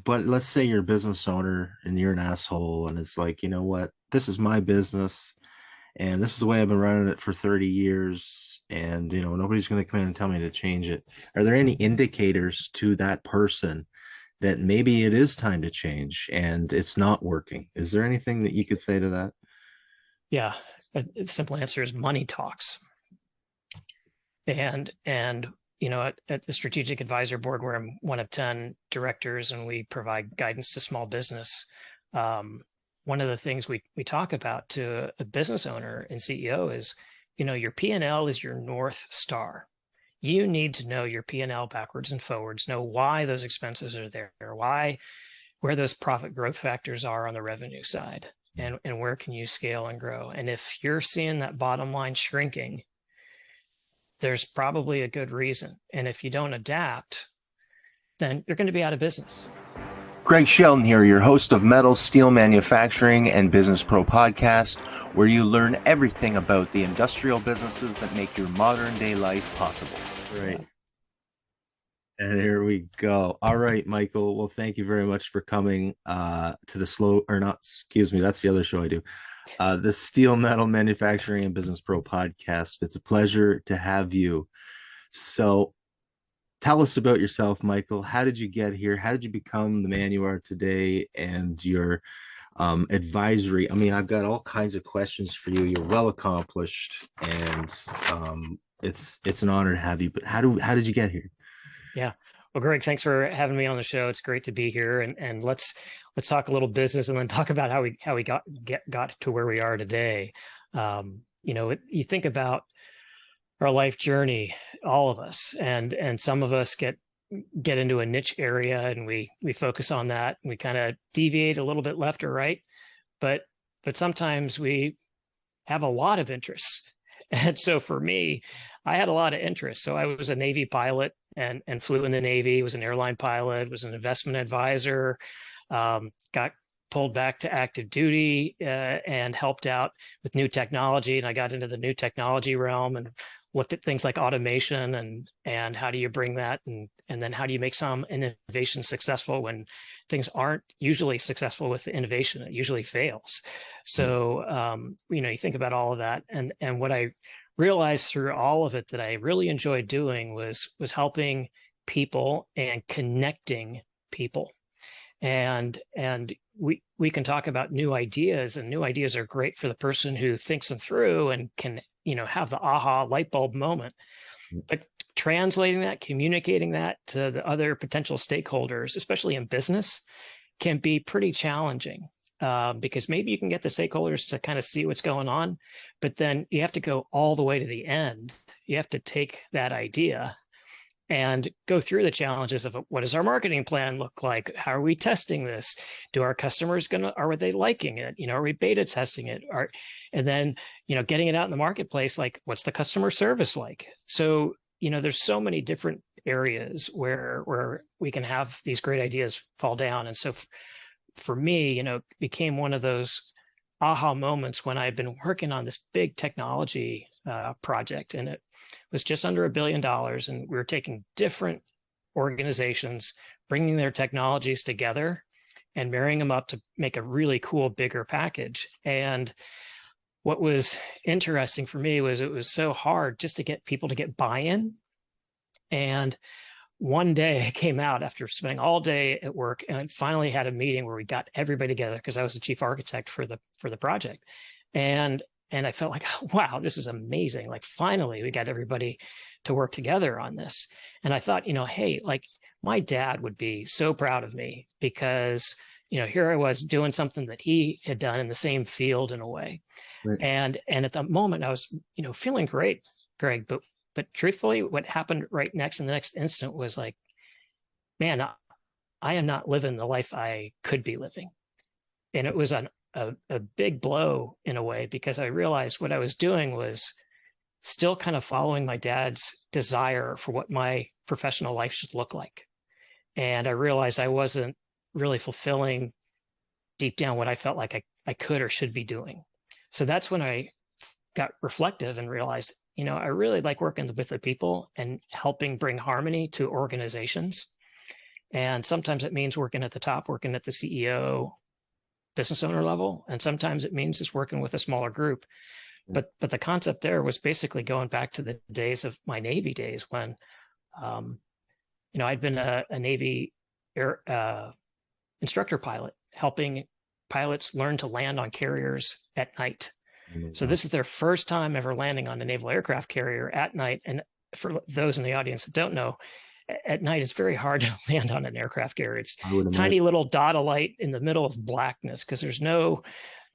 but let's say you're a business owner and you're an asshole, and it's like, you know what? This is my business, and this is the way I've been running it for 30 years, and nobody's going to come in and tell me to change it. Are there any indicators to that person that maybe it is time to change and it's not working? Is there anything that you could say to that? Yeah, a simple answer is money talks. And at the strategic advisor board, where I'm one of 10 directors and we provide guidance to small business, one of the things we talk about to a business owner and CEO is, your P&L is your North Star. You need to know your P&L backwards and forwards, know why those expenses are there, where those profit growth factors are on the revenue side, and where can you scale and grow. And if you're seeing that bottom line shrinking, there's probably a good reason. And if you don't adapt, then you're going to be out of business. Greg Shelton here, your host of Metal, Steel Manufacturing and Business Pro podcast, where you learn everything about the industrial businesses that make your modern day life possible. Right. And here we go. All right, Michael. Well, thank you very much for coming to that's the other show I do. The Steel Metal Manufacturing and Business Pro podcast. It's a pleasure to have you. So tell us about yourself, Michael. How did you get here? How did you become the man you are today? And your advisory. I mean, I've got all kinds of questions for you. You're well accomplished, and it's an honor to have you. But how did you get here? Yeah. Well, Greg, thanks for having me on the show. It's great to be here, and let's talk a little business and then talk about how we got to where we are today. You think about our life journey, all of us, and some of us get into a niche area and we focus on that, and we kind of deviate a little bit left or right, but sometimes we have a lot of interests. And so for me, I had a lot of interests. So I was a Navy pilot and flew in the Navy, was an airline pilot, was an investment advisor, got pulled back to active duty and helped out with new technology. And I got into the new technology realm and looked at things like automation and how do you bring that, and then how do you make some innovation successful when things aren't usually successful with innovation. It usually fails. So you think about all of that, and what I realized through all of it that I really enjoyed doing was helping people and connecting people. And we can talk about new ideas, and new ideas are great for the person who thinks them through and can have the aha light bulb moment. But translating that, communicating that to the other potential stakeholders, especially in business, can be pretty challenging, because maybe you can get the stakeholders to kind of see what's going on, but then you have to go all the way to the end. You have to take that idea and go through the challenges of what does our marketing plan look like? How are we testing this? Do our customers are they liking it? Are we beta testing it? And then, getting it out in the marketplace, like what's the customer service like? So, there's so many different areas where we can have these great ideas fall down. And so for me, it became one of those aha moments when I'd been working on this big technology project, and it was just under $1 billion, and we were taking different organizations, bringing their technologies together and marrying them up to make a really cool, bigger package. And what was interesting for me was it was so hard just to get people to get buy-in. And one day I came out after spending all day at work and I finally had a meeting where we got everybody together, because I was the chief architect for the project. And I felt like, oh, wow, this is amazing. Like, finally, we got everybody to work together on this. And I thought, hey, like, my dad would be so proud of me, because, here I was doing something that he had done in the same field in a way. Right. And at the moment I was, feeling great, Greg, but truthfully, what happened right next in the next instant was like, man, I am not living the life I could be living. And it was a big blow in a way, because I realized what I was doing was still kind of following my dad's desire for what my professional life should look like. And I realized I wasn't really fulfilling deep down what I felt like I could or should be doing. So that's when I got reflective and realized, I really like working with the people and helping bring harmony to organizations. And sometimes it means working at the top, working at the CEO, business owner level. And sometimes it means just working with a smaller group. But the concept there was basically going back to the days of my Navy days when, I'd been a Navy air instructor pilot, helping pilots learn to land on carriers at night. So this is their first time ever landing on a naval aircraft carrier at night. And for those in the audience that don't know, at night it's very hard to land on an aircraft carrier. It's tiny little dot of light in the middle of blackness because there's no,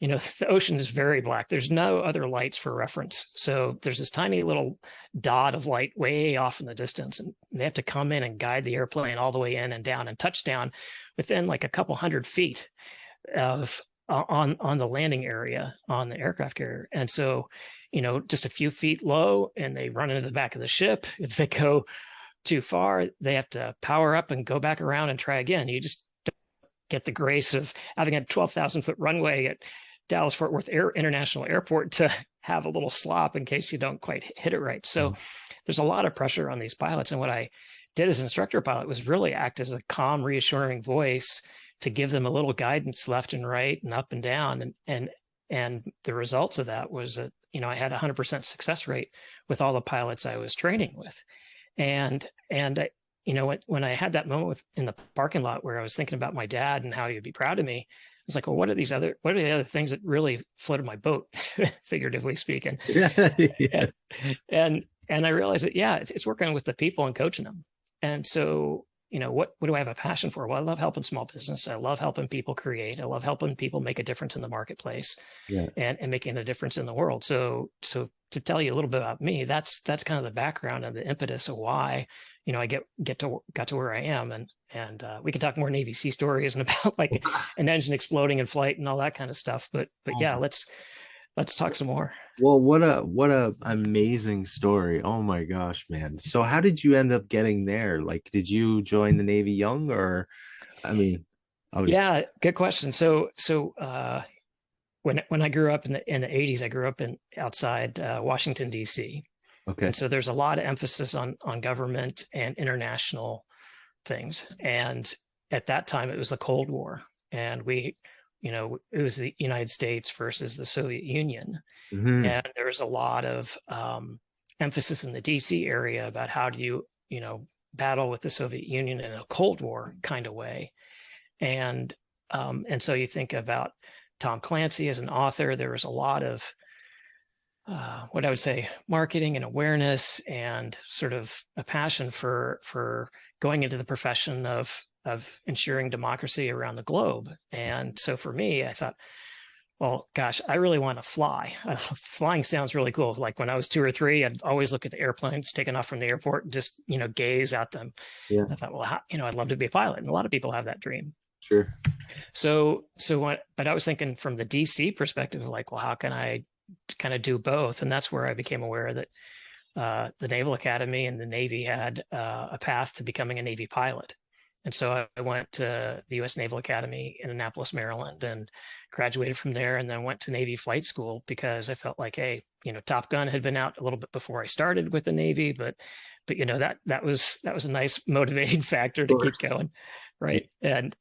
the ocean is very black. There's no other lights for reference. So there's this tiny little dot of light way off in the distance, and they have to come in and guide the airplane all the way in and down and touch down within like a couple 100 feet of on the landing area on the aircraft carrier. And so, just a few feet low and they run into the back of the ship. If they go too far, they have to power up and go back around and try again. You just get the grace of having a 12,000-foot runway at Dallas Fort Worth International Airport to have a little slop in case you don't quite hit it right. So there's a lot of pressure on these pilots. And what I did as an instructor pilot was really act as a calm, reassuring voice to give them a little guidance left and right and up and down. And the results of that was that, I had a 100% success rate with all the pilots I was training with. And when I had that moment in the parking lot where I was thinking about my dad and how he'd be proud of me, I was like, well, what are the other things that really floated my boat, figuratively speaking? Yeah. And I realized that, it's working with the people and coaching them. And so, what do I have a passion for? Well, I love helping small business. I love helping people create. I love helping people make a difference in the marketplace and making a difference in the world. So to tell you a little bit about me, that's kind of the background and the impetus of why, I got to where I am. And we can talk more Navy Sea stories and about like an engine exploding in flight and all that kind of stuff. But yeah, let's talk some more. Well, what a amazing story. Oh my gosh, man. So how did you end up getting there? Like, did you join the Navy young or, Yeah, good question. So when I grew up in the 80s, I grew up outside Washington, D.C. Okay. And so there's a lot of emphasis on government and international things. And at that time, it was the Cold War. And it was the United States versus the Soviet Union. Mm-hmm. And there was a lot of emphasis in the DC area about how do you, battle with the Soviet Union in a Cold War kind of way. And so you think about Tom Clancy as an author, there was a lot of what I would say marketing and awareness and sort of a passion for going into the profession of ensuring democracy around the globe. And so for me, I thought, well, gosh, I really want to fly. Flying sounds really cool. Like when I was 2 or 3, I'd always look at the airplanes taking off from the airport and just, gaze at them. Yeah. I thought, well, I'd love to be a pilot. And a lot of people have that dream. Sure. But I was thinking from the DC perspective, like, well, how can I kind of do both? And that's where I became aware that the Naval Academy and the Navy had a path to becoming a Navy pilot. And so I went to the U.S. Naval Academy in Annapolis, Maryland, and graduated from there, and then went to Navy flight school because I felt like, hey, Top Gun had been out a little bit before I started with the Navy, but that was a nice motivating factor to keep going, right? And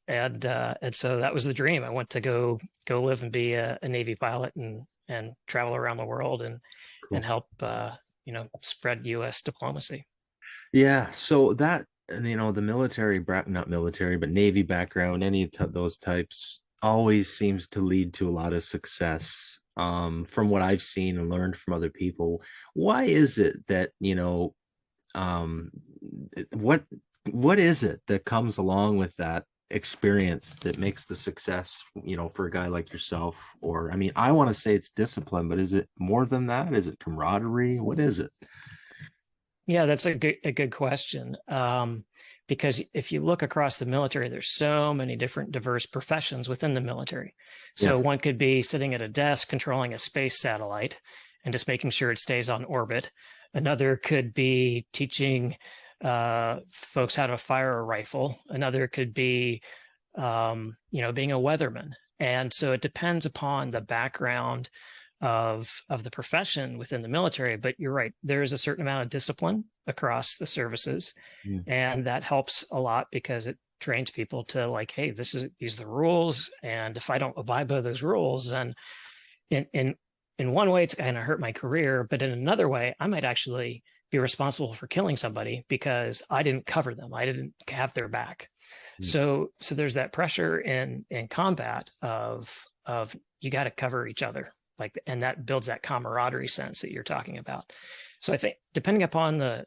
so that was the dream. I went to go live and be a Navy pilot and travel around the world and help spread U.S. diplomacy. Yeah. So that, the military, not military, but Navy background, any of those types always seems to lead to a lot of success. From what I've seen and learned from other people, why is it that, what is it that comes along with that experience that makes the success, for a guy like yourself? Or, I want to say it's discipline, but is it more than that? Is it camaraderie? What is it? Yeah, that's a good question. Because if you look across the military, there's so many different diverse professions within the military. So One could be sitting at a desk controlling a space satellite and just making sure it stays on orbit. Another could be teaching folks how to fire a rifle. Another could be, being a weatherman. And so it depends upon the background of the profession within the military. But you're right, there is a certain amount of discipline across the services. And that helps a lot because it trains people to like, hey, these are the rules, and if I don't abide by those rules, then in one way it's going to hurt my career, but in another way I might actually be responsible for killing somebody because I didn't cover them, I didn't have their back. So there's that pressure in combat of you got to cover each other, like, and that builds that camaraderie sense that you're talking about. So I think depending upon the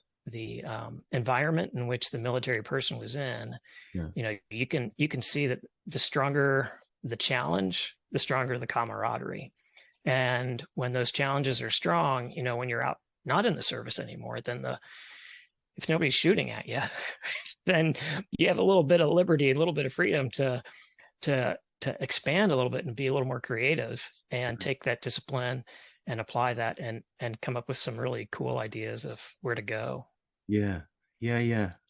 environment in which the military person was in, you know, you can see that the stronger the challenge, the stronger the camaraderie. And when those challenges are strong, you know, when you're out not in the service anymore, then if nobody's shooting at you, then you have a little bit of liberty, a little bit of freedom to expand a little bit and be a little more creative and take that discipline and apply that and come up with some really cool ideas of where to go. Yeah.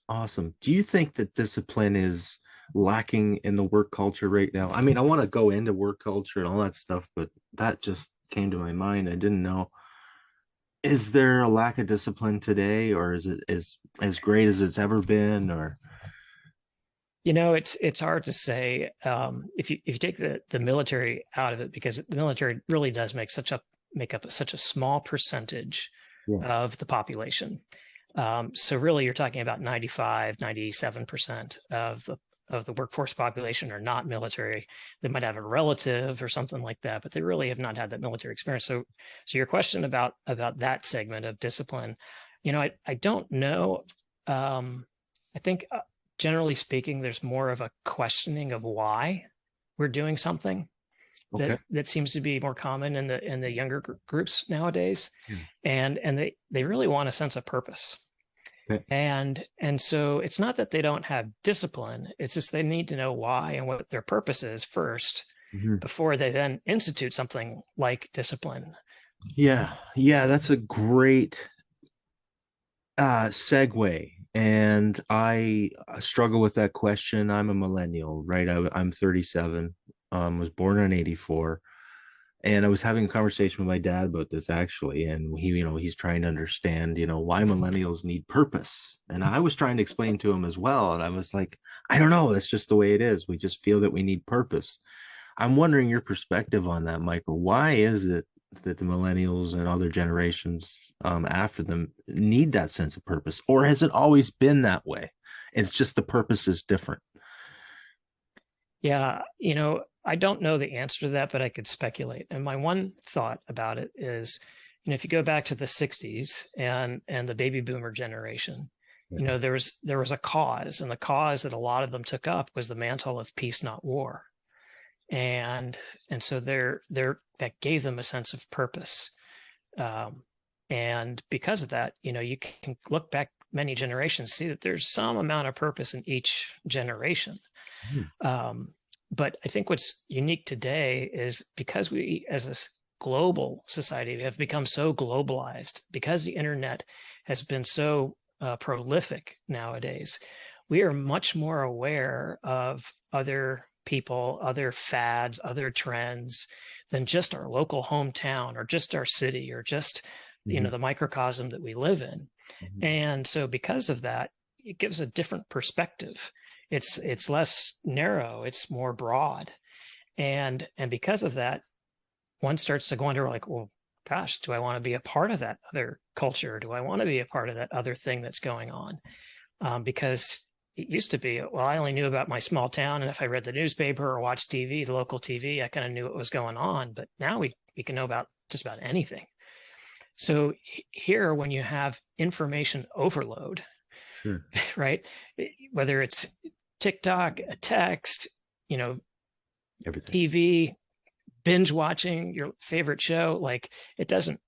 Awesome. Do you think that discipline is lacking in the work culture right now? I mean, I want to go into work culture and all that stuff, but that just came to my mind. I didn't know. Is there a lack of discipline today, or is it as great as it's ever been? Or, you know, it's hard to say. If you take the military out of it, because the military really does make up such a small percentage of the population. So really, you're talking about 95, 97% of the workforce population are not military. They might have a relative or something like that, but they really have not had that military experience. So your question about that segment of discipline, you know, I don't know. I think generally speaking, there's more of a questioning of why we're doing something. That seems to be more common in the younger groups nowadays, and they really want a sense of purpose. And so it's not that they don't have discipline, it's just they need to know why and what their purpose is first before they then institute something like discipline. Yeah, that's a great segue. And I struggle with that question. I'm a millennial, right? I'm 37, was born in 84. And I was having a conversation with my dad about this actually, and he's trying to understand, why millennials need purpose. And I was trying to explain to him as well. And I was like, I don't know, that's just the way it is. We just feel that we need purpose. I'm wondering your perspective on that, Michael. Why is it that the millennials and other generations after them need that sense of purpose? Or has it always been that way? It's just the purpose is different. Yeah, I don't know the answer to that, but I could speculate. And my one thought about it is, if you go back to the 60s and the baby boomer generation, there was a cause, and the cause that a lot of them took up was the mantle of peace, not war. And so that gave them a sense of purpose. And because of that, you can look back many generations, see that there's some amount of purpose in each generation. But I think what's unique today is because we, as a global society, have become so globalized, because the internet has been so prolific nowadays, we are much more aware of other people, other fads, other trends than just our local hometown or just our city or just, the microcosm that we live in. And so because of that, it gives a different perspective. It's less narrow, it's more broad. And because of that, one starts to wonder, like, well, gosh, do I want to be a part of that other culture? Do I want to be a part of that other thing that's going on? Because it used to be, well, I only knew about my small town, and if I read the newspaper or watched TV, the local TV, I kind of knew what was going on. But now we can know about just about anything. So here, when you have information overload, right? Whether it's TikTok, a text, everything, TV, binge watching your favorite show, like it doesn't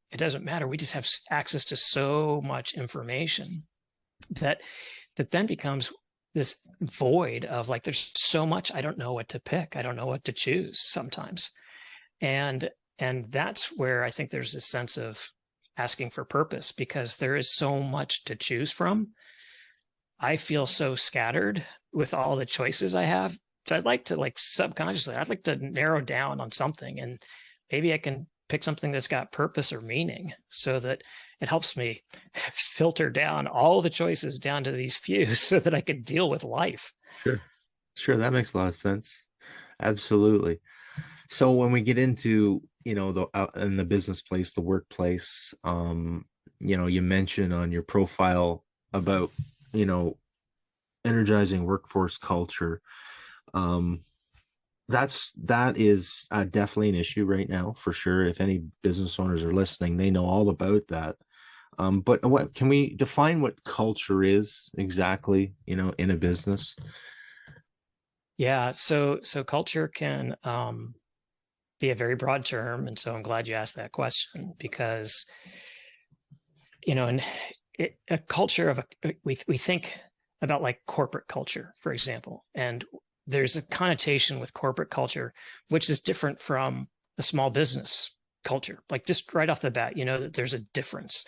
matter. We just have access to so much information that then becomes this void of, like, there's so much, I don't know what to pick. I don't know what to choose sometimes. And that's where I think there's a sense of asking for purpose, because there is so much to choose from. I feel so scattered with all the choices I have. So I'd like to, subconsciously, I'd like to narrow down on something, and maybe I can pick something that's got purpose or meaning, so that it helps me filter down all the choices down to these few so that I can deal with life. Sure. Sure, that makes a lot of sense. Absolutely. So when we get into, the in the business place, the workplace, you mentioned on your profile about, you know, energizing workforce culture. Um, that is definitely an issue right now for sure. If any business owners are listening, they know all about that. But what can we define what culture is exactly, in a business? Yeah, so culture can be a very broad term, and so I'm glad you asked that question because and a culture of we think about like corporate culture, for example, and there's a connotation with corporate culture which is different from a small business culture. Like just right off the bat, that there's a difference,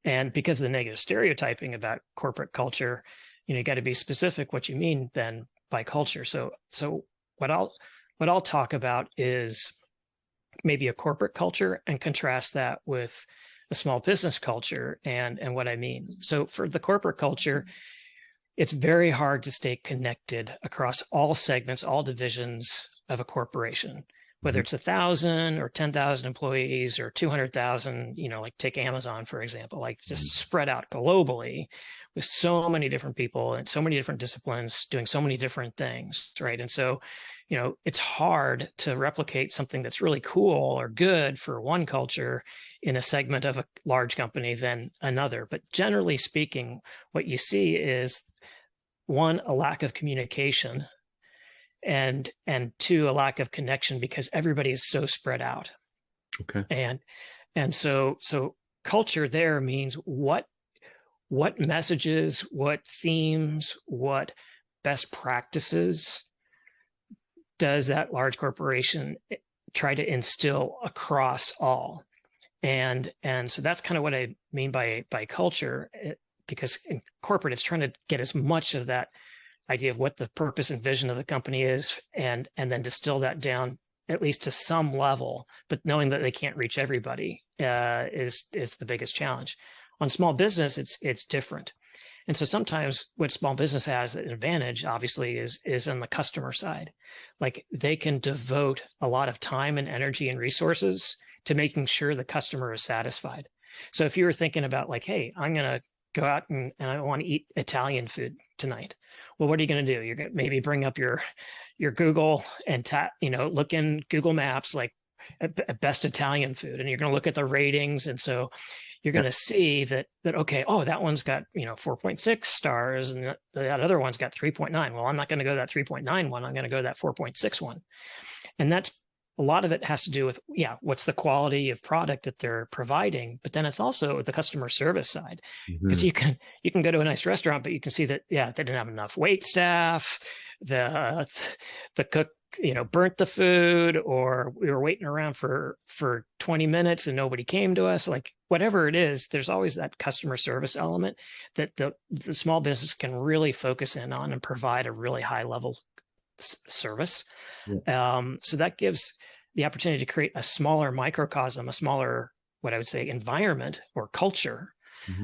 and because of the negative stereotyping about corporate culture, you got to be specific what you mean then by culture. So what I'll talk about is maybe a corporate culture and contrast that with a small business culture and what I mean. So for the corporate culture, it's very hard to stay connected across all segments, all divisions of a corporation, whether it's 1,000 or 10,000 employees or 200,000, like take Amazon, for example, like just spread out globally with so many different people and so many different disciplines doing so many different things, right? And so, it's hard to replicate something that's really cool or good for one culture in a segment of a large company than another. But generally speaking, what you see is one, a lack of communication, and two, a lack of connection because everybody is so spread out. Okay. And so culture there means what messages, what themes, what best practices does that large corporation try to instill across all? And so that's kind of what I mean by culture, because in corporate, it's trying to get as much of that idea of what the purpose and vision of the company is, and then distill that down at least to some level, but knowing that they can't reach everybody is the biggest challenge. On small business, it's different. And so sometimes what small business has an advantage, obviously, is on the customer side. Like they can devote a lot of time and energy and resources to making sure the customer is satisfied. So if you were thinking about like, hey, I'm going to go out and I want to eat Italian food tonight. Well, what are you going to do? You're going to maybe bring up your Google and look in Google Maps, like best Italian food, and you're going to look at the ratings. And so you're going to see that, okay, oh, that one's got, 4.6 stars and that other one's got 3.9. Well, I'm not going to go to that 3.9 one. I'm going to go to that 4.6 one. And that's a lot of it has to do with, what's the quality of product that they're providing, but then it's also the customer service side, because you can go to a nice restaurant, but you can see that, they didn't have enough wait staff, the cook, burnt the food, or we were waiting around for 20 minutes and nobody came to us. Like whatever it is, there's always that customer service element that the small business can really focus in on and provide a really high level service. So that gives the opportunity to create a smaller microcosm, a smaller, what I would say, environment or culture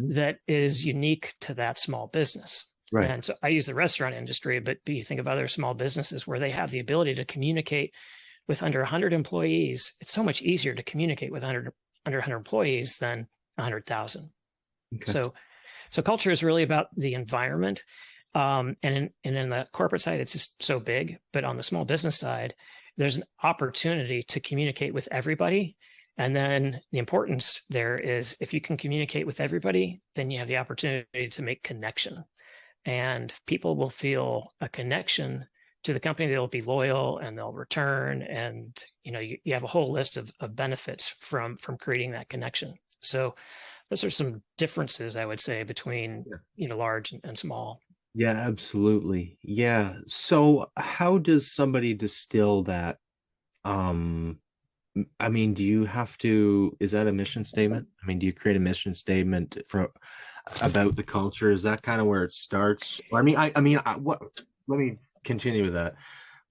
that is unique to that small business. Right. And so I use the restaurant industry, but you think of other small businesses where they have the ability to communicate with under 100 employees. It's so much easier to communicate with under 100 employees than 100,000. Okay. So culture is really about the environment. And in the corporate side, it's just so big. But on the small business side, there's an opportunity to communicate with everybody. And then the importance there is if you can communicate with everybody, then you have the opportunity to make connection. And people will feel a connection to the company. They'll be loyal and they'll return. And, you have a whole list of benefits from creating that connection. So those are some differences, I would say, between, large and small. Yeah, absolutely. Yeah. So how does somebody distill that? I mean, is that a mission statement? I mean, do you create a mission statement about the culture? Is that kind of where it starts? Let me continue with that.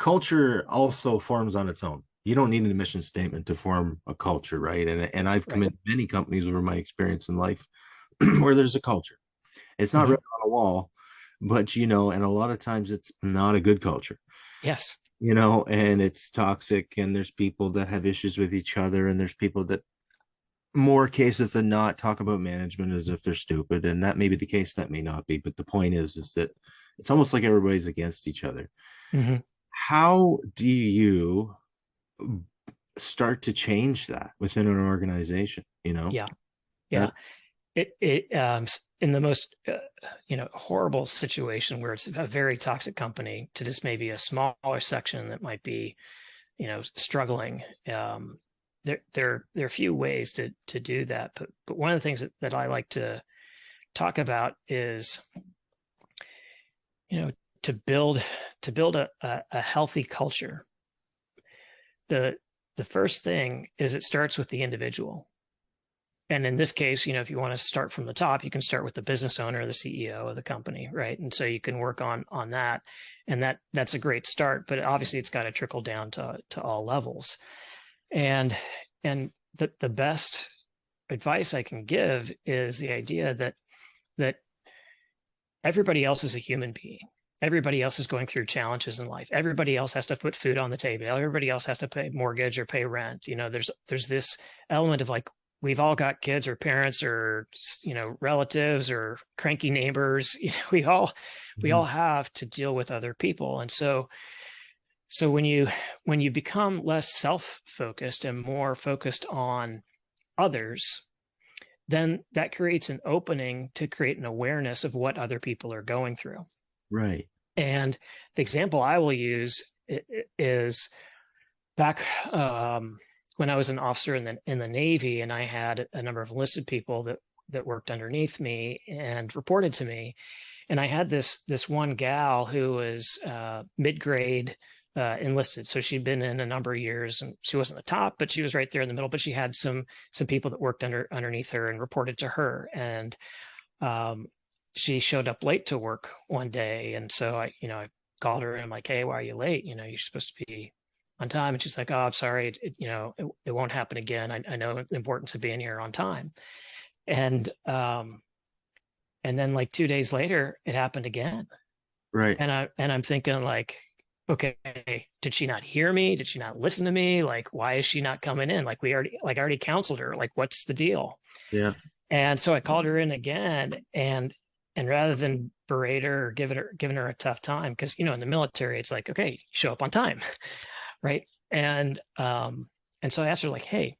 Culture also forms on its own. You don't need a mission statement to form a culture, right? And I've come in many companies over my experience in life where there's a culture. It's not written on a wall, but and a lot of times it's not a good culture. Yes. And it's toxic, and there's people that have issues with each other, and there's people that more cases than not talk about management as if they're stupid, and that may be the case, that may not be, but the point is that it's almost like everybody's against each other. Mm-hmm. How do you start to change that within an organization? Yeah. Yeah. In the most horrible situation where it's a very toxic company to just maybe a smaller section that might be struggling, there are a few ways to do that, but one of the things that I like to talk about is to build a healthy culture. The first thing is it starts with the individual. And in this case, if you want to start from the top, you can start with the business owner, the CEO of the company, right? And so you can work on that, and that's a great start. But obviously, it's got to trickle down to all levels. And the best advice I can give is the idea that everybody else is a human being. Everybody else is going through challenges in life. Everybody else has to put food on the table. Everybody else has to pay mortgage or pay rent. There's this element of like, we've all got kids or parents or relatives or cranky neighbors. We all have to deal with other people. And so when you become less self-focused and more focused on others, then that creates an opening to create an awareness of what other people are going through. Right. And the example I will use is back when I was an officer in the Navy, and I had a number of enlisted people that worked underneath me and reported to me. And I had this one gal who was mid-grade enlisted. So she'd been in a number of years, and she wasn't the top, but she was right there in the middle. But she had some people that worked underneath her and reported to her. And she showed up late to work one day. And so I called her and I'm like, hey, why are you late? You're supposed to be on time. And she's like, oh, I'm sorry. It won't happen again. I know the importance of being here on time. And then like 2 days later, it happened again. Right. And I'm thinking like, okay, did she not hear me? Did she not listen to me? Like, why is she not coming in? Like I already counseled her. Like, what's the deal? Yeah. And so I called her in again, and rather than berate her or giving her a tough time, because in the military it's like, okay, you show up on time, right? And so I asked her like, hey,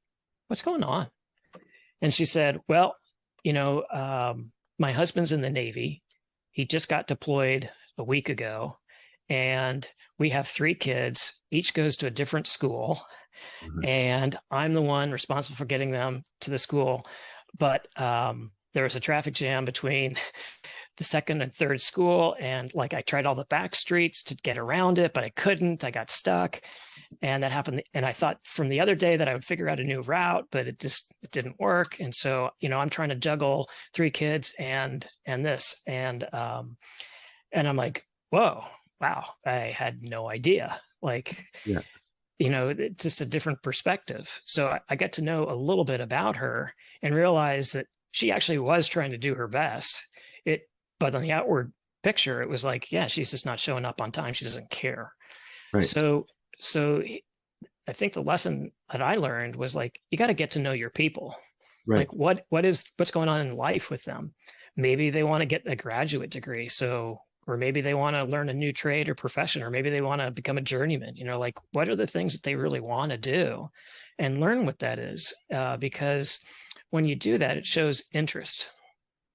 what's going on? And she said, well, my husband's in the Navy. He just got deployed a week ago, and we have 3 kids. Each goes to a different school, and I'm the one responsible for getting them to the school. But there was a traffic jam between the second and third school, and like I tried all the back streets to get around it, but I couldn't. I got stuck, and that happened. And I thought from the other day that I would figure out a new route, but it didn't work. And so I'm trying to juggle 3 kids and this, and I'm like, whoa, wow, I had no idea. Like, yeah. It's just a different perspective. So I got to know a little bit about her and realize that she actually was trying to do her best. But on the outward picture, it was like, yeah, she's just not showing up on time. She doesn't care. Right. So I think the lesson that I learned was like, you got to get to know your people. Right. Like what's going on in life with them? Maybe they want to get a graduate degree. Or maybe they want to learn a new trade or profession, or maybe they want to become a journeyman. Like, what are the things that they really want to do, and learn what that is. Because when you do that, it shows interest.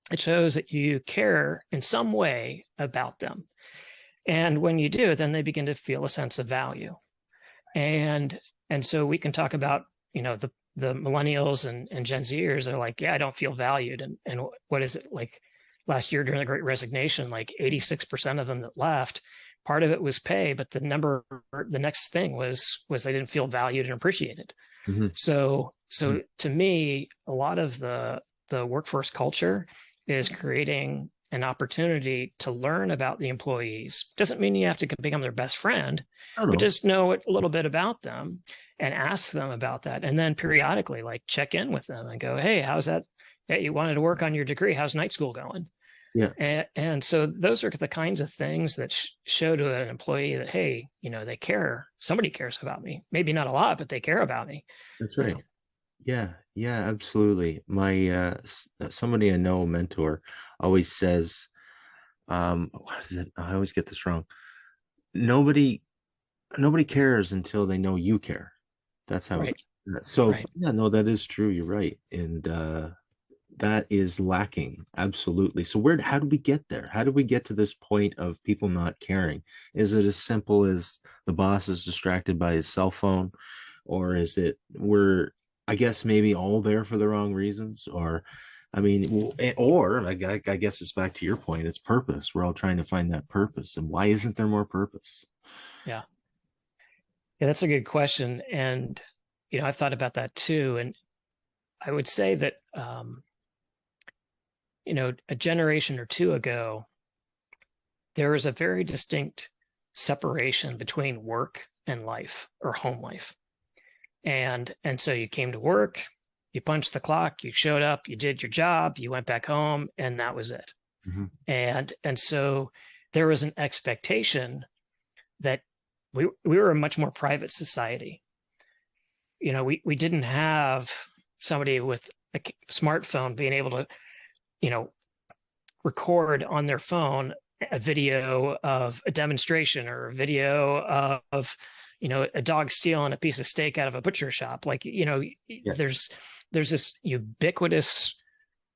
It shows that you care in some way about them. And when you do, then they begin to feel a sense of value. And so we can talk about, the millennials and Gen Zers are like, yeah, I don't feel valued. And what is it like? Last year during the Great Resignation, like 86% of them that left, part of it was pay, but the next thing was they didn't feel valued and appreciated. Mm-hmm. So to me, a lot of the workforce culture is creating an opportunity to learn about the employees. Doesn't mean you have to become their best friend, but just know a little bit about them and ask them about that. And then periodically, like, check in with them and go, hey, how's that? Hey, you wanted to work on your degree. How's night school going? Yeah. And so those are the kinds of things that show to an employee that, hey, they care. Somebody cares about me. Maybe not a lot, but they care about me. That's right. Yeah, yeah, absolutely. My somebody I know, a mentor, always says, what is it? I always get this wrong. Nobody cares until they know you care. That's how Right. so Right. yeah, no, that is true. You're right. And that is lacking. Absolutely. So how do we get there? How do we get to this point of people not caring? Is it as simple as the boss is distracted by his cell phone? Or is it we're, I guess, maybe all there for the wrong reasons? Or, I mean, or I guess it's back to your point. It's purpose. We're all trying to find that purpose. And why isn't there more purpose? Yeah. Yeah, that's a good question. And, I've thought about that too. And I would say that, a generation or two ago, there was a very distinct separation between work and life or home life. And so you came to work, you punched the clock, you showed up, you did your job, you went back home, and that was it. Mm-hmm. And so there was an expectation that we were a much more private society. We didn't have somebody with a smartphone being able to, record on their phone a video of a demonstration or a video of a dog stealing a piece of steak out of a butcher shop. Like, there's this ubiquitous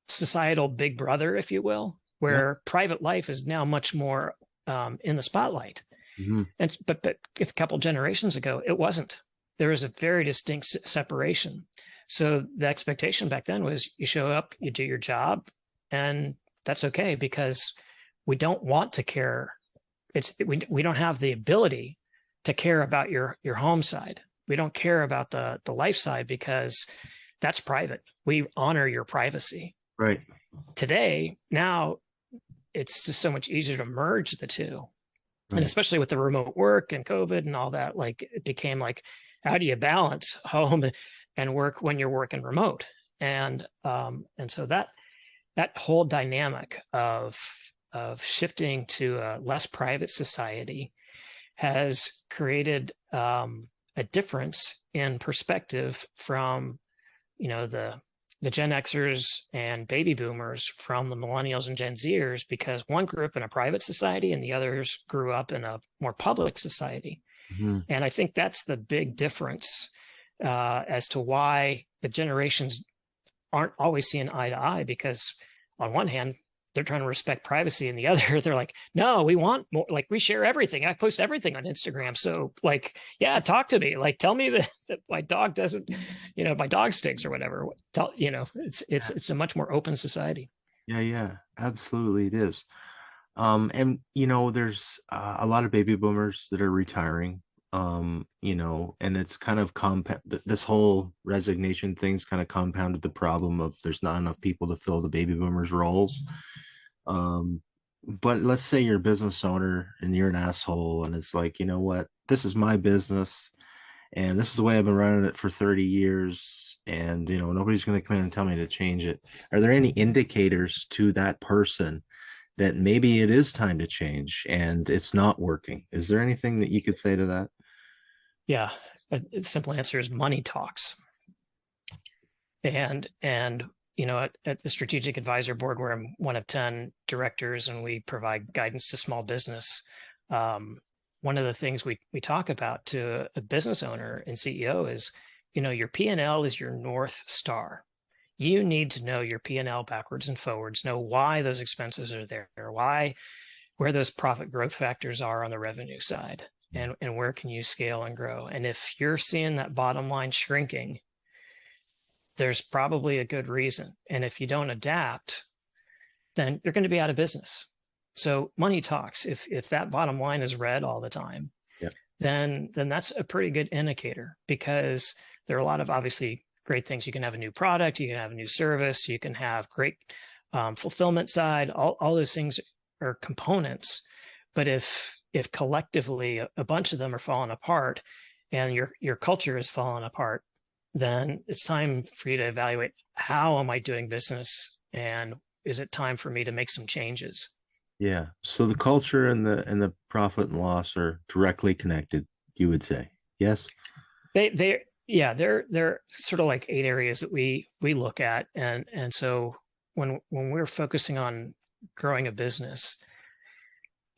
societal big brother, if you will, where private life is now much more in the spotlight. Mm-hmm. But a couple generations ago, it wasn't. There was a very distinct separation. So the expectation back then was you show up, you do your job, and that's okay, because we don't want to care. We don't have the ability to care about your home side. We don't care about the life side because that's private. We honor your privacy. Right. Today, now it's just so much easier to merge the two. Right. And especially with the remote work and COVID and all that, like it became like, how do you balance home and work when you're working remote? And so that whole dynamic of shifting to a less private society has created a difference in perspective from, the Gen Xers and baby boomers from the millennials and Gen Zers, because one grew up in a private society and the others grew up in a more public society. Mm-hmm. And I think that's the big difference as to why the generations aren't always seeing eye to eye, because on one hand, they're trying to respect privacy, and the other, they're like, no, we want more. Like, we share everything. I post everything on Instagram. So like, yeah, talk to me. Like, tell me that my dog doesn't, my dog stinks or whatever. It's a much more open society. Yeah, absolutely. It is. And there's a lot of baby boomers that are retiring, and it's kind of this whole resignation thing's kind of compounded the problem of there's not enough people to fill the baby boomers roles. But let's say you're a business owner and you're an asshole, and it's like, you know what, this is my business and this is the way I've been running it for 30 years, and nobody's going to come in and tell me to change it. Are there any indicators to that person that maybe it is time to change and it's not working? Is there anything that you could say to that? Yeah, the simple answer is money talks. And at the Strategic Advisor Board, where I'm one of 10 directors and we provide guidance to small business, one of the things we talk about to a business owner and CEO is, your P&L is your North Star. You need to know your P&L backwards and forwards, know why those expenses are there, where those profit growth factors are on the revenue side, and where can you scale and grow. And if you're seeing that bottom line shrinking, there's probably a good reason. And if you don't adapt, then you're going to be out of business. So money talks. If that bottom line is red all the time, then that's a pretty good indicator, because there are a lot of obviously great things. You can have a new product, you can have a new service, you can have great fulfillment side, all those things are components. But if collectively a bunch of them are falling apart and your culture is falling apart, then it's time for you to evaluate, how am I doing business and is it time for me to make some changes? Yeah. So the culture and the profit and loss are directly connected, you would say. Yes. Yeah, they're sort of like 8 areas that we look at, and so when we're focusing on growing a business,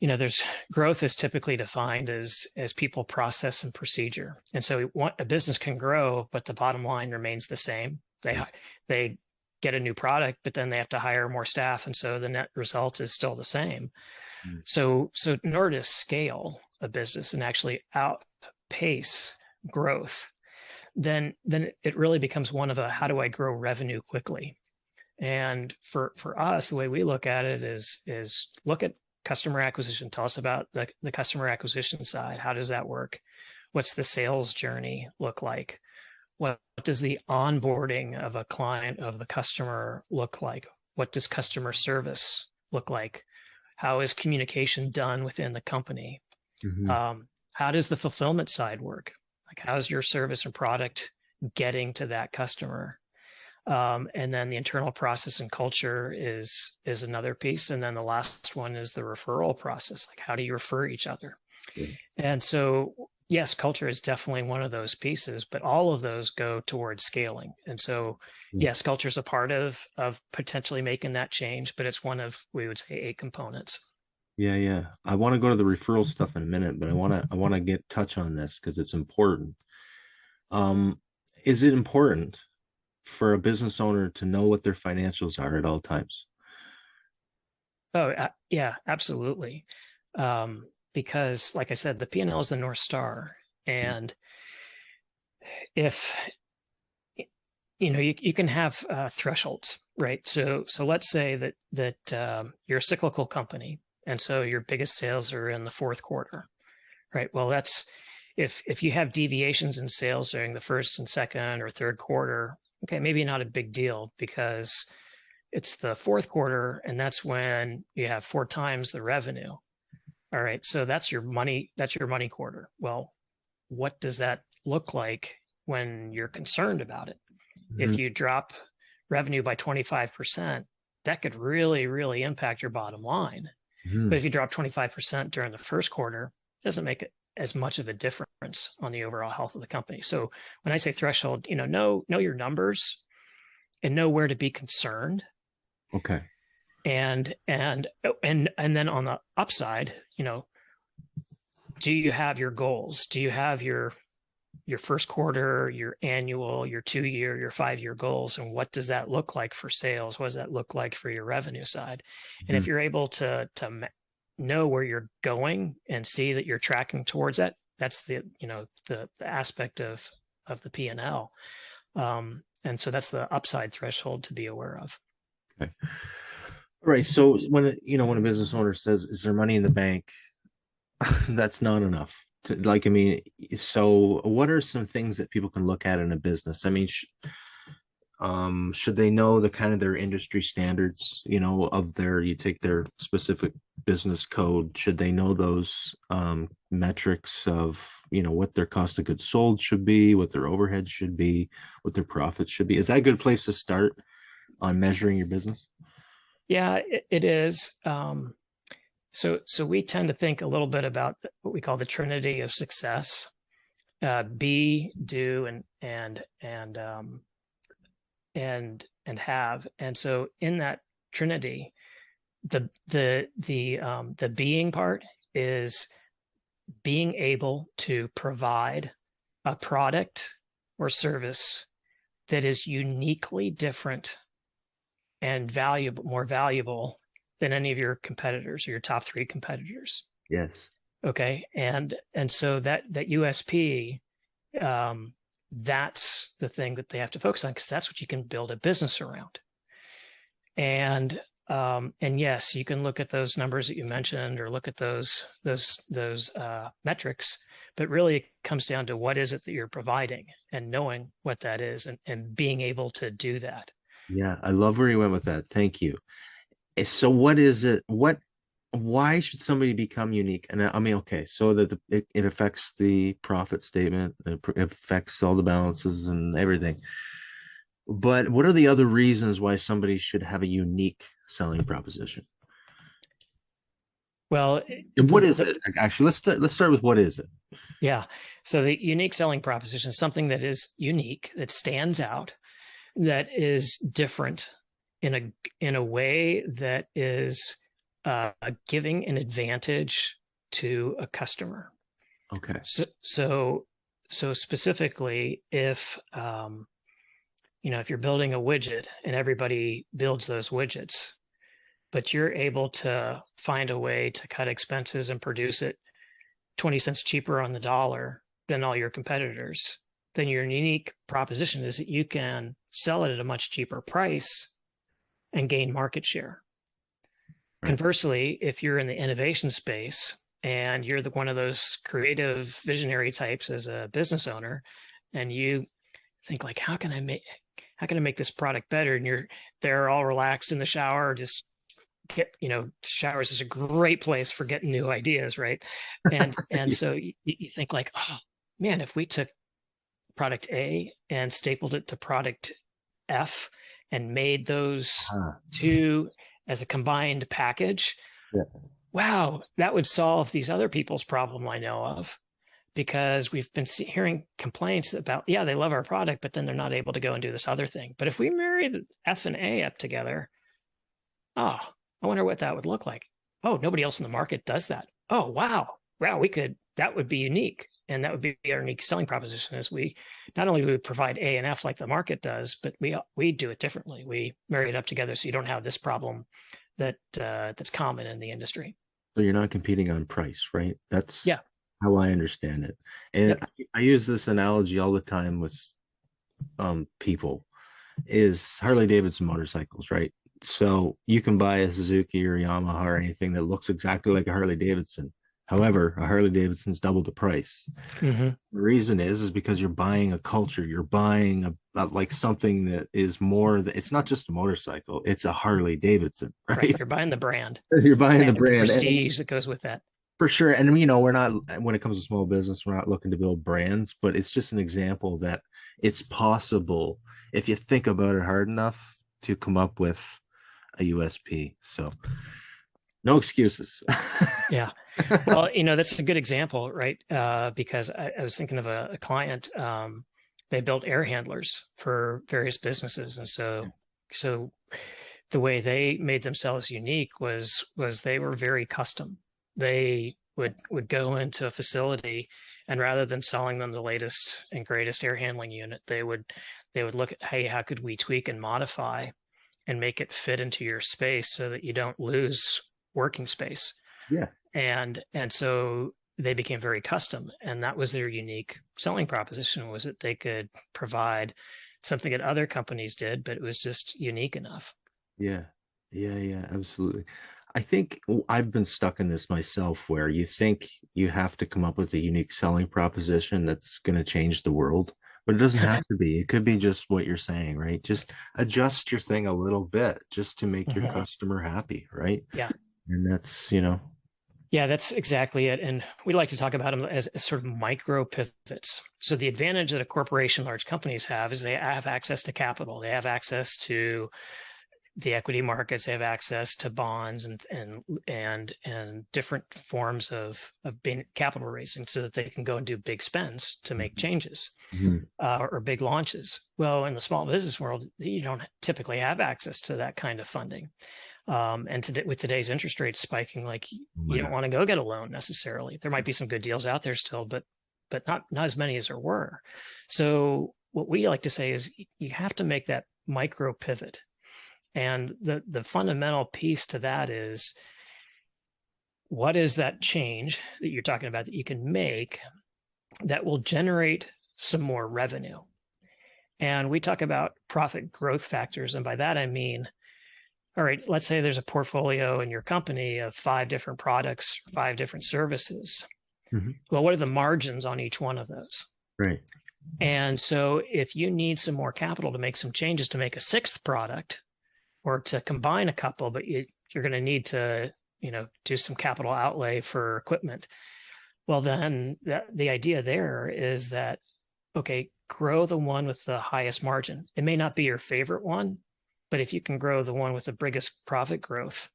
there's growth is typically defined as people, process, and procedure. And so a business can grow, but the bottom line remains the same. They get a new product, but then they have to hire more staff, and so the net result is still the same. Mm. So in order to scale a business and actually outpace growth, then it really becomes one of how do I grow revenue quickly? And for us, the way we look at it is look at customer acquisition. Tell us about the customer acquisition side. How does that work? What's the sales journey look like? What does the onboarding of a client, of the customer, look like? What does customer service look like? How is communication done within the company? Mm-hmm. How does the fulfillment side work? Like, how's your service and product getting to that customer? And then the internal process and culture is another piece. And then the last one is the referral process. Like, how do you refer each other? Yeah. And so, yes, culture is definitely one of those pieces, but all of those go towards scaling. And so, yes, culture is a part of potentially making that change, but it's one of, we would say, 8 components. Yeah, yeah. I want to go to the referral stuff in a minute, but I want to get touch on this because it's important. Is it important for a business owner to know what their financials are at all times? Oh, yeah, absolutely. Because, like I said, the P&L is the North Star, and if you can have thresholds, right? So let's say that you're a cyclical company, and so your biggest sales are in the fourth quarter, right? Well, that's if you have deviations in sales during the first and second or third quarter, okay, maybe not a big deal because it's the fourth quarter, and that's when you have 4 times the revenue. All right, so that's your money quarter. Well, what does that look like when you're concerned about it? Mm-hmm. If you drop revenue by 25%, that could really, really impact your bottom line. Mm-hmm. But if you drop 25% during the first quarter, it doesn't make it as much of a difference on the overall health of the company. So when I say threshold, know your numbers and know where to be concerned. Okay. And then on the upside, do you have your goals? Do you have your first quarter, your annual, your 2-year, your 5-year goals? And what does that look like for sales? What does that look like for your revenue side? Mm-hmm. And if you're able to know where you're going and see that you're tracking towards that, that's the aspect of the P&L. And so that's the upside threshold to be aware of. Okay. All right. So when a business owner says, "Is there money in the bank?" That's not enough. So what are some things that people can look at in a business? I mean, should they know the kind of their industry standards, you take their specific business code? Should they know those metrics of, what their cost of goods sold should be, what their overhead should be, what their profits should be? Is that a good place to start on measuring your business? Yeah, it is. So we tend to think a little bit about what we call the Trinity of success: be, do, and have. And so in that Trinity, the being part is being able to provide a product or service that is uniquely different and more valuable than any of your competitors or your top 3 competitors. Yes. Okay. And so that USP, that's the thing that they have to focus on, because that's what you can build a business around. And yes, you can look at those numbers that you mentioned, or look at those metrics, but really it comes down to what is it that you're providing, and knowing what that is, and being able to do that. Yeah, I love where you went with that. Thank you. So what is it? Why should somebody become unique? And I mean, okay, so that it affects the profit statement, it affects all the balances and everything. But what are the other reasons why somebody should have a unique selling proposition? Well, And what is it? Actually, let's start with what is it? yeah. So the unique selling proposition is something that is unique, that stands out, that is different in a way that is giving an advantage to a customer. Okay. So specifically, if if you're building a widget and everybody builds those widgets, but you're able to find a way to cut expenses and produce it 20 cents cheaper on the dollar than all your competitors, then your unique proposition is that you can sell it at a much cheaper price and gain market share. Right. Conversely, if you're in the innovation space and you're one of those creative visionary types as a business owner, and you think like, how can I make this product better? And they're all relaxed in the shower, just showers is a great place for getting new ideas, right? And so you think like, oh man, if we took product A and stapled it to product F and made those two as a combined package, wow, that would solve these other people's problem I know of. Because we've been hearing complaints about, yeah, they love our product, but then they're not able to go and do this other thing. But if we marry the F and A up together, I wonder what that would look like. Oh, nobody else in the market does that. Oh, wow, that would be unique. And that would be our unique selling proposition is we not only do we provide A and F like the market does, but we do it differently. We marry it up together so you don't have this problem that's common in the industry. So you're not competing on price, right? That's how I understand it. And I use this analogy all the time with people is Harley Davidson motorcycles, right? So you can buy a Suzuki or Yamaha or anything that looks exactly like a Harley Davidson. However, a Harley Davidson's double the price. Mm-hmm. The reason is because you're buying a culture. You're buying like something that is more. It's not just a motorcycle. It's a Harley Davidson, right? You're buying the brand. You're buying the brand. The prestige that goes with that. For sure. And we're not, when it comes to small business, we're not looking to build brands, but it's just an example that it's possible if you think about it hard enough to come up with a USP. So no excuses. Yeah. Well, that's a good example, right? Because I was thinking of a client, they built air handlers for various businesses. And so the way they made themselves unique was they were very custom. They would go into a facility, and rather than selling them the latest and greatest air handling unit, they would look at, hey, how could we tweak and modify and make it fit into your space so that you don't lose working space? Yeah. And so they became very custom, and that was their unique selling proposition, was that they could provide something that other companies did, but it was just unique enough. Yeah, absolutely. I think I've been stuck in this myself where you think you have to come up with a unique selling proposition that's going to change the world, but it doesn't have to be. It could be just what you're saying, right? Just adjust your thing a little bit just to make your customer happy, right? Yeah. And that's, Yeah, that's exactly it. And we like to talk about them as sort of micro pivots. So the advantage that a corporation, large companies have is they have access to capital. They have access to the equity markets. They have access to bonds and different forms of being capital raising so that they can go and do big spends to make changes or big launches. Well, in the small business world, you don't typically have access to that kind of funding. And with today's interest rates spiking, like you don't want to go get a loan necessarily. There might be some good deals out there still, but not as many as there were. So what we like to say is you have to make that micro pivot. And the fundamental piece to that is, what is that change that you're talking about that you can make that will generate some more revenue? And we talk about profit growth factors. And by that, I mean, all right, let's say there's a portfolio in your company of 5 different products, 5 different services. Mm-hmm. Well, what are the margins on each one of those? Right. And so if you need some more capital to make some changes to make a 6th product or to combine a couple, but you're going to need to, do some capital outlay for equipment. Well, then the idea there is that, okay, grow the one with the highest margin. It may not be your favorite one, But if you can grow the one with the biggest profit growth,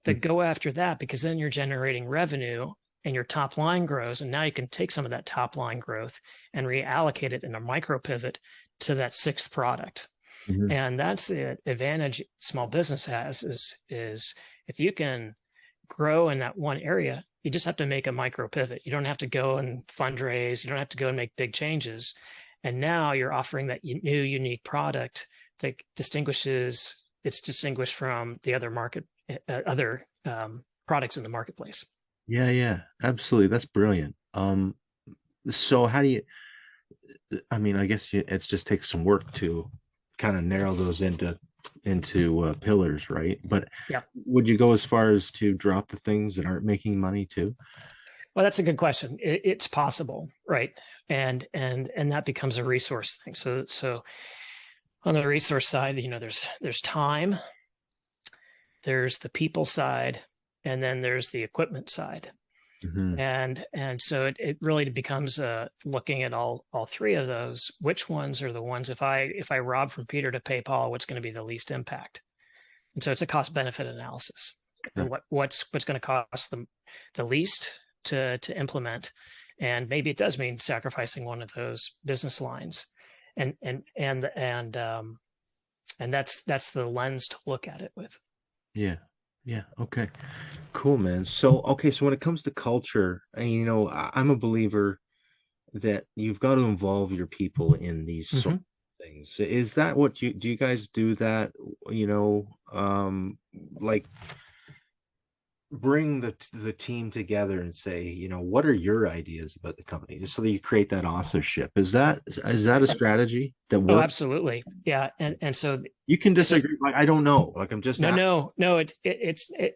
then go after that, because then you're generating revenue and your top line grows. And now you can take some of that top line growth and reallocate it in a micro pivot to that sixth product. Mhm. And that's the advantage small business has is if you can grow in that one area, you just have to make a micro pivot. You don't have to go and fundraise. You don't have to go and make big changes. And now you're offering that new unique product that it's distinguished from the other products in the marketplace. Yeah, absolutely. That's brilliant. So how do you, I mean, I guess it just takes some work to kind of narrow those into pillars, right? But Yeah. would you go as far as to drop the things that aren't making money too? Well, that's a good question. It's possible, right? And that becomes a resource thing. So on the resource side, there's time, there's the people side, and then there's the equipment side. Mhm. And so it really becomes looking at all three of those. Which ones are the ones, if I rob from Peter to pay Paul, what's going to be the least impact? And so it's a cost benefit analysis. And what's going to cost them the least to implement, and maybe it does mean sacrificing one of those business lines, and that's the lens to look at it with. Yeah. Okay. Cool, man. So when it comes to culture, and I'm a believer that you've got to involve your people in these sort of things. Is that what do you guys do that, like bring the team together and say, what are your ideas about the company, just so that you create that authorship? Is that a strategy that works? Oh, absolutely. Yeah. And so you can disagree. Like, I don't know. Like, I'm just no.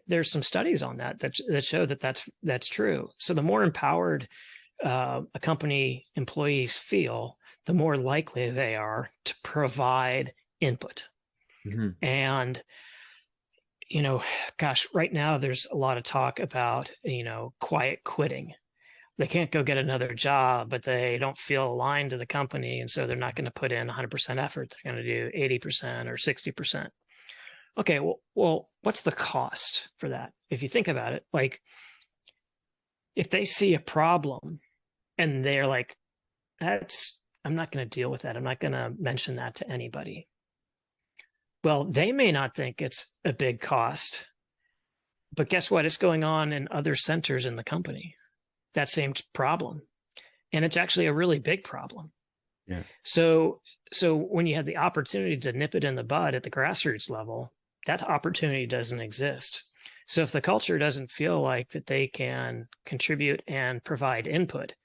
There's some studies on that show that's true. So the more empowered a company employees feel, the more likely they are to provide input. And gosh, right now there's a lot of talk about, quiet quitting. They can't go get another job, but they don't feel aligned to the company. And so they're not going to put in 100% effort. They're going to do 80% or 60%. Okay, well, what's the cost for that? If you think about it, like if they see a problem and they're like, I'm not going to deal with that. I'm not going to mention that to anybody. Well, they may not think it's a big cost, but guess what? It's going on in other centers in the company, that same problem. And it's actually a really big problem. Yeah. So when you have the opportunity to nip it in the bud at the grassroots level, that opportunity doesn't exist. So if the culture doesn't feel like that they can contribute and provide input,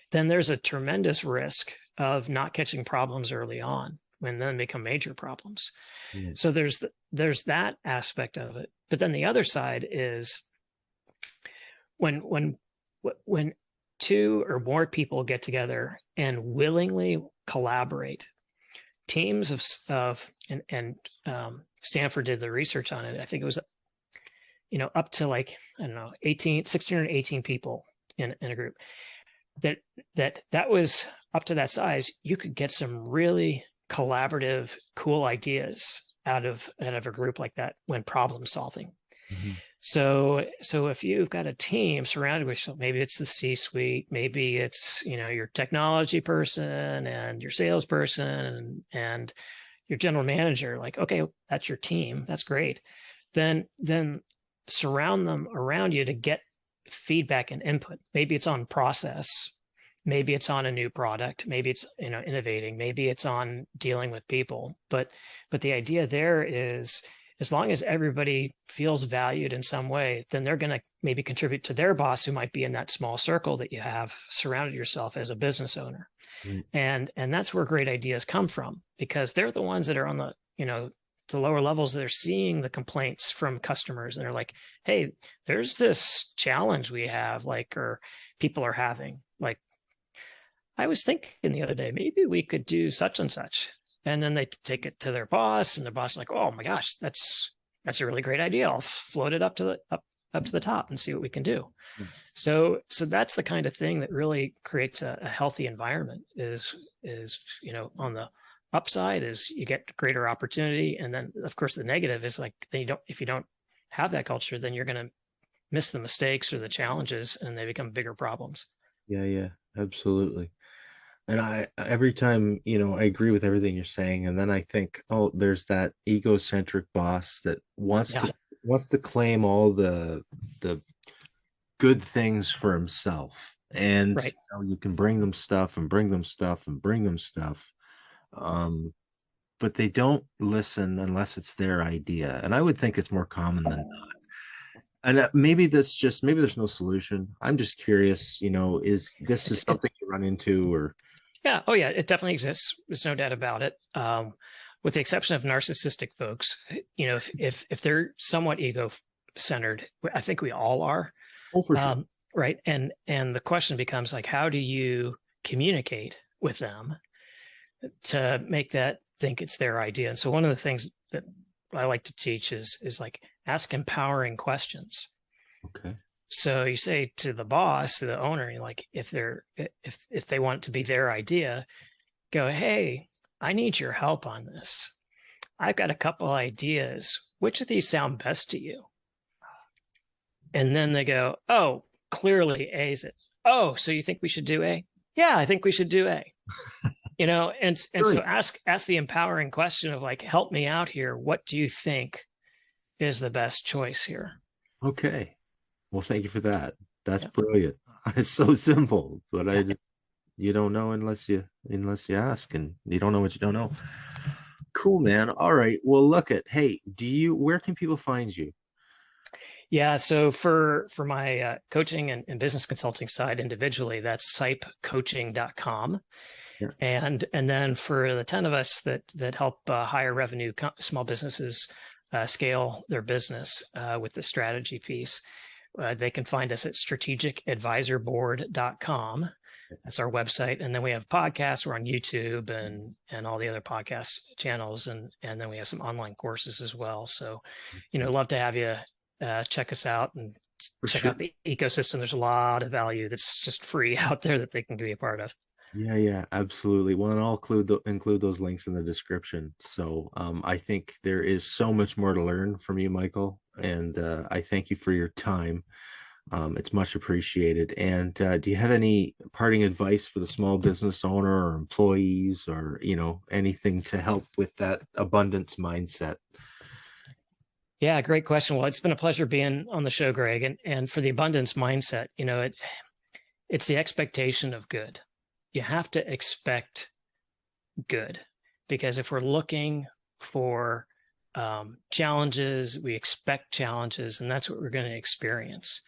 then there's a tremendous risk of not catching problems early on, when then become major problems. Yeah. So there's that aspect of it. But then the other side is when two or more people get together and willingly collaborate, teams of Stanford did the research on it. I think it was, up to 16 or 18 people in a group. That was up to that size. You could get some really collaborative, cool ideas out of a group like that when problem solving. So if you've got a team surrounded with, maybe it's the C-suite, maybe it's, your technology person and your salesperson and your general manager, like, okay, that's your team. That's great. Then surround them around you to get feedback and input. Maybe it's on process. Maybe it's on a new product. Maybe it's, innovating. Maybe it's on dealing with people. But the idea there is, as long as everybody feels valued in some way, then they're going to maybe contribute to their boss, who might be in that small circle that you have surrounded yourself as a business owner. And that's where great ideas come from, because they're the ones that are on the, the lower levels. They're seeing the complaints from customers and they're like, hey, there's this challenge we have, or people are having, I was thinking the other day, maybe we could do such and such. And then they take it to their boss, and their boss is like, oh my gosh, that's a really great idea. I'll float it up to the top and see what we can do. So that's the kind of thing that really creates a healthy environment is on upside is you get greater opportunity. And then of course the negative is like, if you don't have that culture, then you're going to miss the mistakes or the challenges and they become bigger problems. Yeah, absolutely. And every time, I agree with everything you're saying. And then I think, oh, there's that egocentric boss that wants to claim all the good things for himself. And right. You can bring them stuff and bring them stuff and bring them stuff. But they don't listen unless it's their idea. And I would think it's more common than not. And maybe there's no solution. I'm just curious, is something you run into or? Yeah. Oh yeah. It definitely exists. There's no doubt about it. With the exception of narcissistic folks, if they're somewhat ego centered, I think we all are. Oh, for sure. Right. And the question becomes like, how do you communicate with them to make that think it's their idea? And so one of the things that I like to teach is like ask empowering questions. Okay. So you say to the boss, to the owner, like if they want it to be their idea, go, hey, I need your help on this. I've got a couple ideas. Which of these sound best to you? And then they go, oh, clearly A's it. Oh, so you think we should do A? Yeah, I think we should do A. And so ask the empowering question of like, help me out here. What do you think is the best choice here? Okay. Well, thank you for that. That's brilliant. It's so simple, but you don't know unless you ask, and you don't know what you don't know. Cool, man. All right. Well, where can people find you? Yeah. So for my coaching and business consulting side individually, that's sipecoaching.com. Yeah. And then for the 10 of us that help higher revenue small businesses scale their business with the strategy piece, they can find us at strategicadvisorboard.com. That's our website. And then we have podcasts. We're on YouTube and all the other podcast channels. And then we have some online courses as well. So, love to have you check us out and check out the ecosystem. There's a lot of value that's just free out there that they can be a part of. Yeah, absolutely. Well, and I'll include those links in the description. So I think there is so much more to learn from you, Michael. And I thank you for your time. It's much appreciated. And do you have any parting advice for the small business owner or employees or, anything to help with that abundance mindset? Yeah, great question. Well, it's been a pleasure being on the show, Greg. And for the abundance mindset, it's the expectation of good. You have to expect good, because if we're looking for challenges, we expect challenges, and that's what we're going to experience.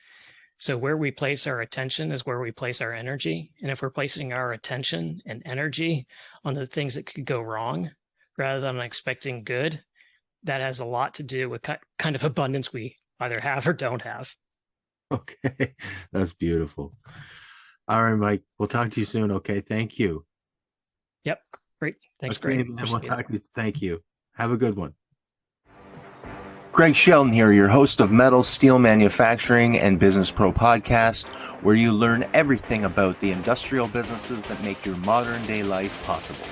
So where we place our attention is where we place our energy. And if we're placing our attention and energy on the things that could go wrong rather than expecting good, that has a lot to do with kind of abundance we either have or don't have. Okay, that's beautiful. All right, Mike, we'll talk to you soon. Okay, thank you. Yep, great. Thanks, Greg. We'll talk to you. Thank you. Have a good one. Greg Shelton here, your host of Metal, Steel Manufacturing and Business Pro podcast, where you learn everything about the industrial businesses that make your modern day life possible.